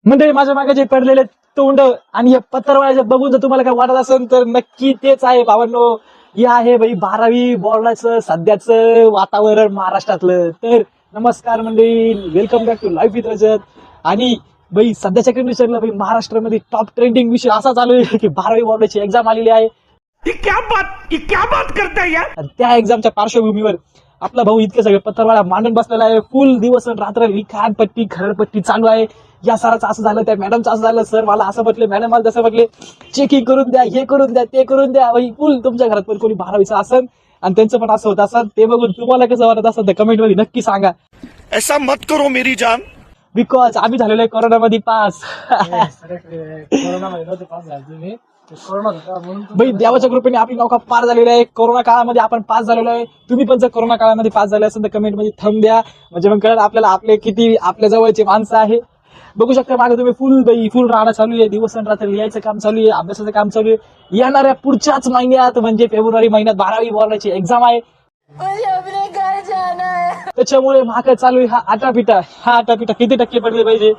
म्हणजे माझ्या मागे जे पडलेले तोंड आणि हे पत्तरवाळ्याचे बघून जर तुम्हाला काय वाटत असेल तर नक्की तेच आहे भावांनो. हे आहे बाई 12वी बोर्डाचं सध्याचं वातावरण महाराष्ट्रातलं. तर नमस्कार मंडळी, welcome back to life with Rajat. आणि बाई सध्याच्या कंडिशनला बाई महाराष्ट्रामध्ये टॉप ट्रेंडिंग विषय असा चालू आहे की 12वी बोर्डाची एक्झाम आलेली आहे. ये क्या बात करता है यार. आणि त्या एक्झामच्या पार्श्वभूमीवर आपला भाऊ इतके सगळे पत्रवाळा मांडून बसलेला आहे. फुल दिवस आणि रात्र लिखाणपट्टी खरडपट्टी चालू आहे. या सराचं असं झालं, त्या मॅडमचं असं झालं, सर मला असं म्हटले, मॅडम मला तसं म्हटले, चेकिंग करून द्या, हे करून द्या, ते करून द्या. भाई फुल तुमच्या घरात पण कोणी 12वीचं असन आणि त्यांचं पण असं होत असं, ते बघून तुम्हाला कसं वाटत असं तर कमेंट मध्ये नक्की सांगा. ऐसा मत करो मेरी जान. बिकॉज आम्ही झालेलो आहे कोरोनामध्ये पास. भाई देवाच्या कृपेने आपली नौका पार झालेली आहे. कोरोना काळामध्ये आपण पास झालेलो आहे. तुम्ही पण जर कोरोना काळामध्ये पास झाले असेल तर कमेंट मध्ये थंब द्या, म्हणजे मग कळत आपल्याला आपले किती आपल्या जवळचे माणसं आहे. बघू शकता मागे तुम्ही फुल राडा चालू आहे. दिवस आणि रात्र लिहायचं काम चालू आहे, अभ्यासाचं काम चालू आहे. येणाऱ्या पुढच्याच महिन्यात म्हणजे फेब्रुवारी महिन्यात 12वी बोर्डाची एक्झाम आहे. त्याच्यामुळे मागे चालू आहे हा आटापिटा. हा आटापिटा किती टक्के पडले पाहिजे?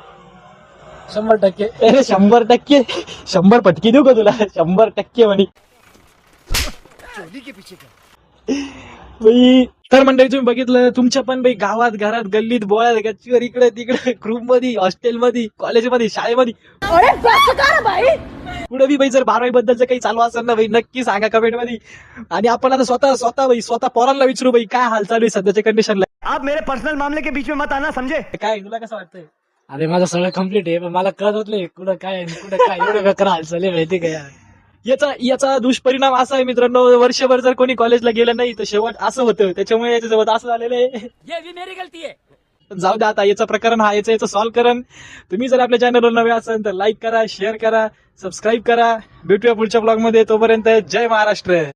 100%. अरे 100%. 100 पटकी देऊ का तुला? 100% म्हणे. बाई तर मंडळी तुम्ही बघितलं, तुमच्या पण बाई गावात घरात गल्लीत बोळ्यात गच्चीवर इकडे तिकडे ग्रुप मध्ये हॉस्टेलमध्ये कॉलेजमध्ये शाळेमध्ये पुढे बी बाई जर 12वी बद्दलचं काही चालू असेल ना बाई नक्की सांगा कमेंट मध्ये. आणि आपण आता स्वतः पोरांना विचारू बाई काय हाल चालू आहे सध्याच्या कंडिशनला. आप मेरे पर्सनल मामले के बीच में मत आना, समझे. काय तुला कसं वाटतंय? अरे माझं सगळं कम्प्लीट आहे, पण मला कळत नाही कुठं काय एवढं बेकार हालचाल आहे माहिती का यार. याचा दुष्परिणाम असा आहे मित्रांनो, वर्षभर जर कोणी कॉलेजला गेलं नाही तर शेवट असं होतं. त्याच्यामुळे याच्यासोबत असं झालेलं आहे. ये भी मेरी गलती है. जाऊ द्या आता, याचं प्रकरण हा याचं सॉल्व्ह करण. तुम्ही जर आपल्या चॅनलवर नवे असाल तर लाईक करा, शेअर करा, सबस्क्राईब करा. भेटूया पुढच्या ब्लॉग मध्ये. तोपर्यंत जय महाराष्ट्र.